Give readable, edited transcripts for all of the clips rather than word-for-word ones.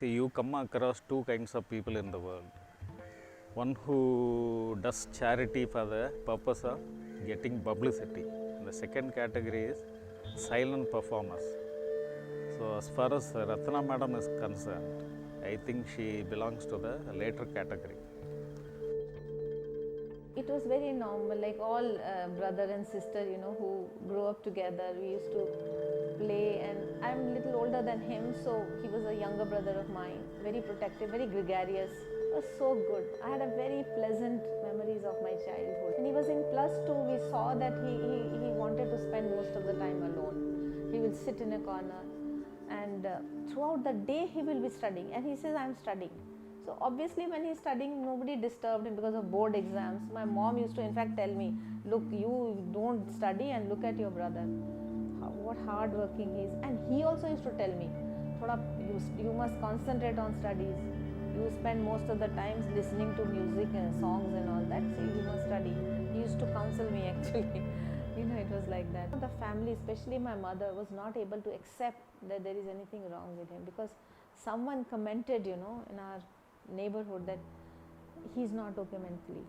See, you come across two kinds of people in the world. One who does charity for the purpose of getting publicity. The second category is silent performers. So as far as Ratna madam is concerned, I think she belongs to the later category. It was very normal, like all brother and sister, who grew up together. We used to play, and I'm a little older than him, so he was a younger brother of mine, very protective, very gregarious. It was so good. I had a very pleasant memories of my childhood. When he was in +2, we saw that he wanted to spend most of the time alone. He will sit in a corner, and throughout the day he will be studying, and he says, I'm studying. So obviously when he's studying, nobody disturbed him because of board exams. My mom used to in fact tell me, look, you don't study and look at your brother, what hard working he is. And he also used to tell me, you must concentrate on studies. You spend most of the times listening to music and songs and all that, so you must study. He used to counsel me actually. It was like that. The family, especially my mother, was not able to accept that there is anything wrong with him, because someone commented, in our neighborhood that he's not okay mentally.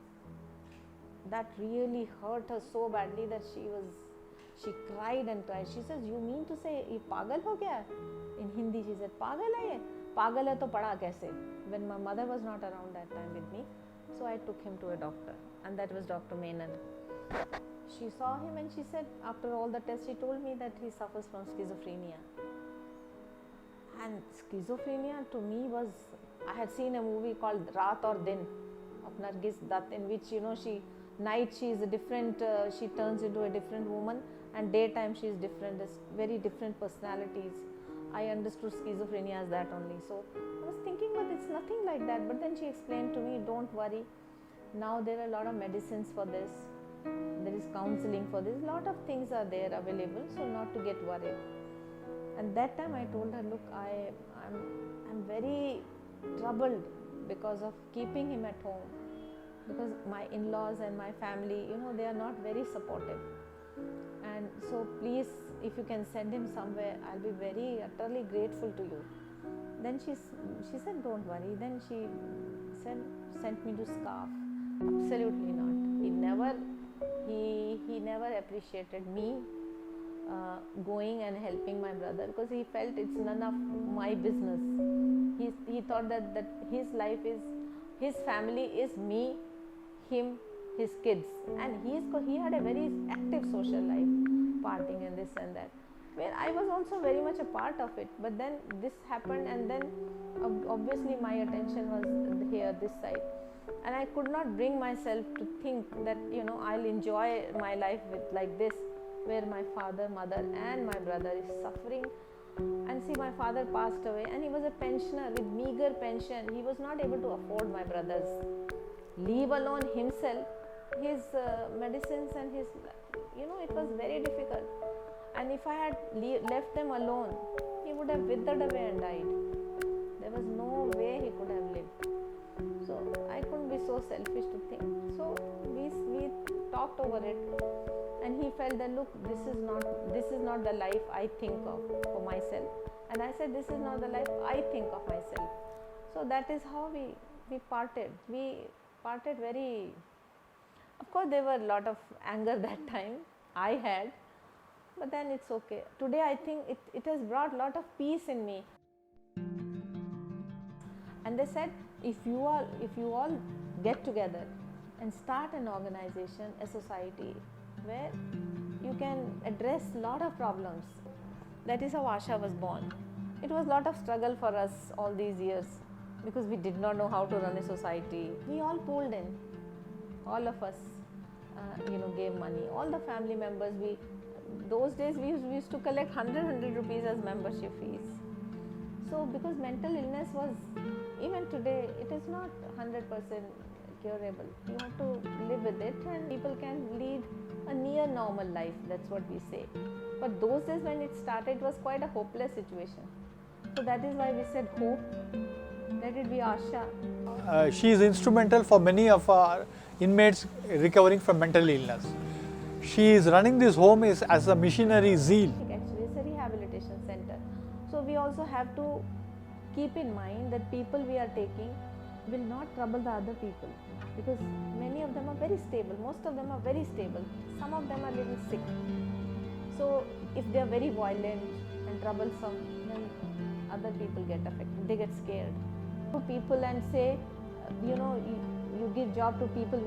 That really hurt her so badly that she cried and cried. She says, you mean to say ye pagal ho gaya? In Hindi she said, pagal hai ye? Pagal hai to pada kaise? When my mother was not around that time with me, so I took him to a doctor, and that was Dr. Menon. She saw him and she said, after all the tests, she told me that he suffers from schizophrenia. And schizophrenia to me was, I had seen a movie called Raat aur Din of Nargis Dutt, in which she is a different, she turns into a different woman, and daytime she is different, very different personalities. I understood schizophrenia as that only. So I was thinking, but it's nothing like that. But then she explained to me, don't worry, now there are a lot of medicines for this, there is counseling for this, a lot of things are there available, so not to get worried. And that time I told her, look, I'm very troubled because of keeping him at home, because my in-laws and my family, they are not very supportive, and so please, if you can send him somewhere, I'll be very utterly grateful to you. Then she said, don't worry. Then she sent me to SCARF. Absolutely not. He never appreciated me going and helping my brother, because he felt it's none of my business. He thought that his life is, his family is me, him, his kids, and he had a very active social life, partying and this and that, where I was also very much a part of it. But then this happened, and then obviously my attention was here, this side, and I could not bring myself to think that I'll enjoy my life with like this, where my father, mother and my brother is suffering. And see, my father passed away, and he was a pensioner with meager pension. He was not able to afford my brothers, leave alone himself, his medicines and his, it was very difficult. And if I had left them alone, he would have withered away and died. There was no way he could have lived. So I couldn't be so selfish to think. So we talked over it, and he felt that, look, this is not the life I think of for myself. And I said, this is not the life I think of myself. So that is how we parted. We parted very, of course there were a lot of anger that time I had, but then it's okay. Today I think it has brought a lot of peace in me. And they said, if you all get together and start an organization, a society where you can address a lot of problems. That is how Asha was born. It was a lot of struggle for us all these years, because we did not know how to run a society. We all pulled in, all of us, gave money. All the family members, those days we used to collect 100 rupees as membership fees. So because mental illness was, even today, it is not 100% curable. You have to live with it, and people can lead a near normal life, that's what we say. But those days when it started, it was quite a hopeless situation. So that is why we said hope. Let it be Asha. She is instrumental for many of our inmates recovering from mental illness. She is running this home as a missionary zeal. Actually, it's a rehabilitation center. So we also have to keep in mind that people we are taking will not trouble the other people, because many of them are very stable, most of them are very stable, some of them are little sick. So if they are very violent and troublesome, then other people get affected, they get scared. To people and say, you give job to people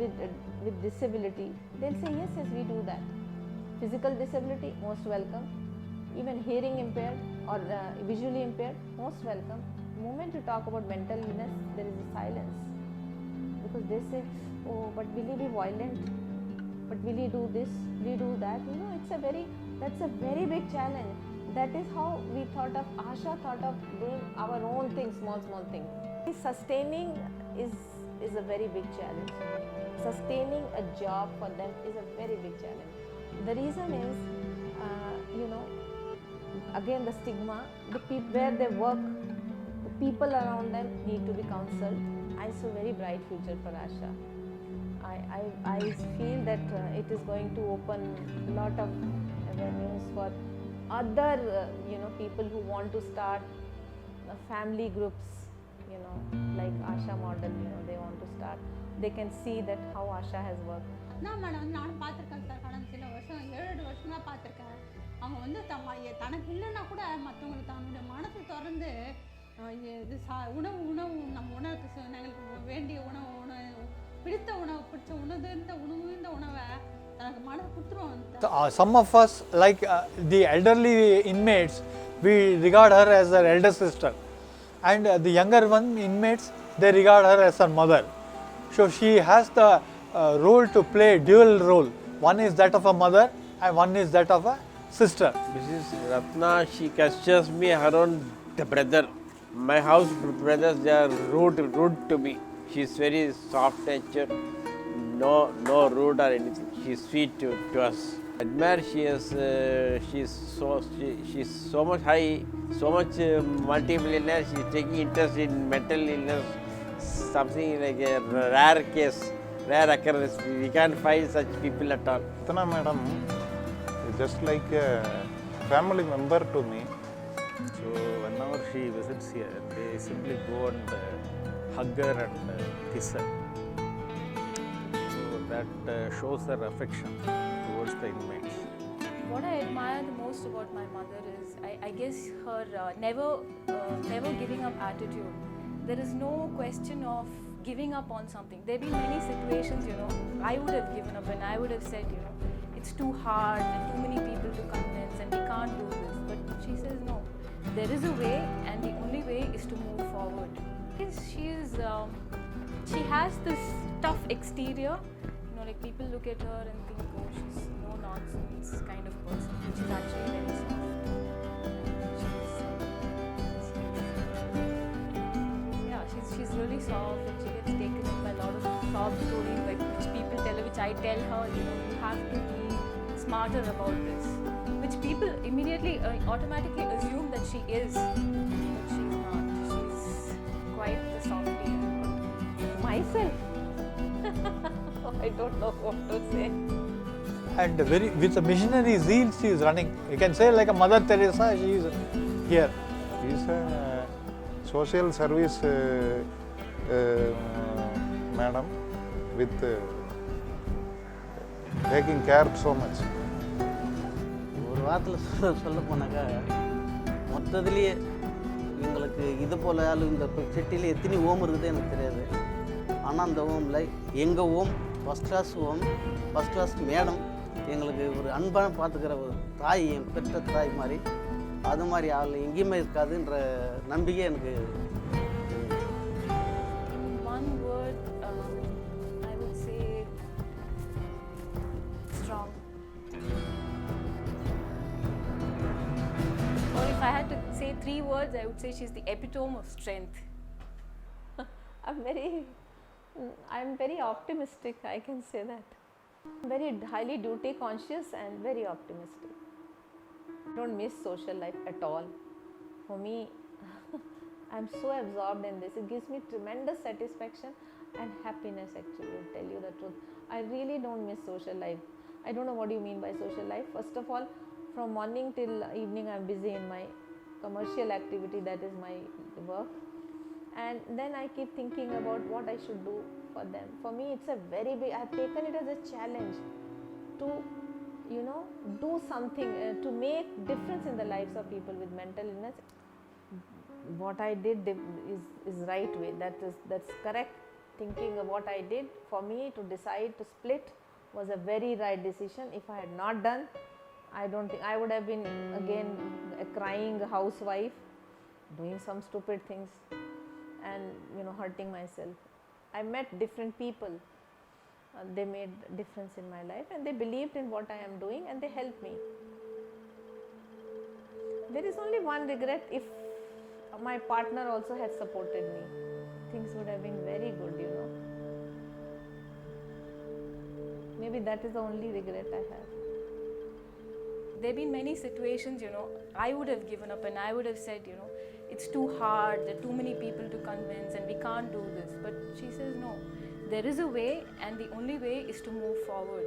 with disability, they'll say yes, we do that. Physical disability, most welcome. Even hearing impaired or visually impaired, most welcome. The moment you talk about mental illness, there is a silence, because they say, oh, but will he be violent? But will he do this? Will he do that? That's a very big challenge. That is how we thought of, Asha thought of doing our own things, small things. Sustaining is a very big challenge. Sustaining a job for them is a very big challenge. The reason is, again the stigma, where they work, the people around them need to be counseled. I see a very bright future for Asha. I feel that it is going to open a lot of avenues for other people who want to start family groups, like Asha model, they want to start. They can see that how Asha has worked. நான் madam நானும் பார்த்துருக்கேன் sir, கடந்த சில வருஷம் 7-8 வருஷமாக பார்த்துருக்கேன். அவங்க வந்து தனக்கு இல்லைன்னா கூட மற்றவங்களுக்கு தன்னுடைய மனசை திறந்து இது உணவு நம்ம உணவுக்கு எங்களுக்கு வேண்டிய உணவு பிடித்த உணவு பிடிச்ச உணவு உணவை தனக்கு மனசை கொடுத்துருவாங்க. Some of us, like the elderly inmates, we regard her as her elder sister, and the younger inmates, they regard her as her mother. So she has the role to play, dual role. One is that of a mother and one is that of a sister. Mrs Ratna, she considers me her own brother. My house brothers, they are rude to me. She is very soft natured, no rude or anything. She is sweet to us. Admire, she is so much high, so much multiple illness. She is taking interest in mental illness, something like a rare case, rare occurrence. We can't find such people at all. Ratna madam is just like a family member to me. So whenever she visits here, they simply go and hug her and kiss her. So that shows her affection towards the inmates. What I admire the most about my mother is, I guess her never giving up attitude. There is no question of giving up on something. There have been many situations, I would have given up and I would have said, it's too hard and too many people to convince and we can't do this. But she says, no, there is a way and the only way is to move forward. Because she has this tough exterior, like people look at her and think, oh, she's no nonsense kind of person. She's actually very soft. She's really soft and she gets taken in by a lot of sob stories like which people tell her, which I tell her, you have to be smarter about this. Which people immediately, automatically assume that she is, but she's not. She's quite the softie. Myself, I don't know what to say. And with a missionary zeal, she is running. You can say like a Mother Teresa, she is here. She is a social service madam with taking care so much. ஒரு வாரத்தில் சொல்ல போனாக்கா மொத்தத்துலேயே எங்களுக்கு இது போல் இந்த சிட்டியில் எத்தனை ஓம் இருக்குது எனக்கு தெரியாது. ஆனால் அந்த ஓமில் எங்கள் ஓம் ஃபஸ்ட் கிளாஸ் மேடம் எங்களுக்கு ஒரு அன்பான பார்த்துக்கிற ஒரு தாய், என் பெற்ற தாய் மாதிரி, அது மாதிரி ஆள் எங்கேயுமே இருக்காதுன்ற நம்பிக்கை எனக்கு. One word, I would say strong. Or if I had to say 3 words, I would say she's the epitome of strength. I'm very optimistic, I can say that. Very highly duty conscious and very optimistic. I don't miss social life at all. For me, I'm so absorbed in this. It gives me tremendous satisfaction and happiness, actually, to tell you the truth. I really don't miss social life. I don't know what you mean by social life. First of all, from morning till evening, I'm busy in my commercial activity, that is my work. And then I keep thinking about what I should do for them. For me, it's a very big, I've taken it as a challenge to, you know, do something to make difference in the lives of people with mental illness. What I did is right way, that's correct. Thinking of what I did, for me to decide to split was a very right decision. If I had not done, I don't think I would have been again a crying housewife, doing some stupid things and, you know, hurting myself. I met different people, they made difference in my life and they believed in what I am doing and they helped me. There is only one regret: if my partner also had supported me, things would have been very good, you know. Maybe that is the only regret I have. There have been many situations, you know, I would have given up and I would have said, you know, it's too hard, there are too many people to convince and we can't do this. But she says, no, there is a way and the only way is to move forward.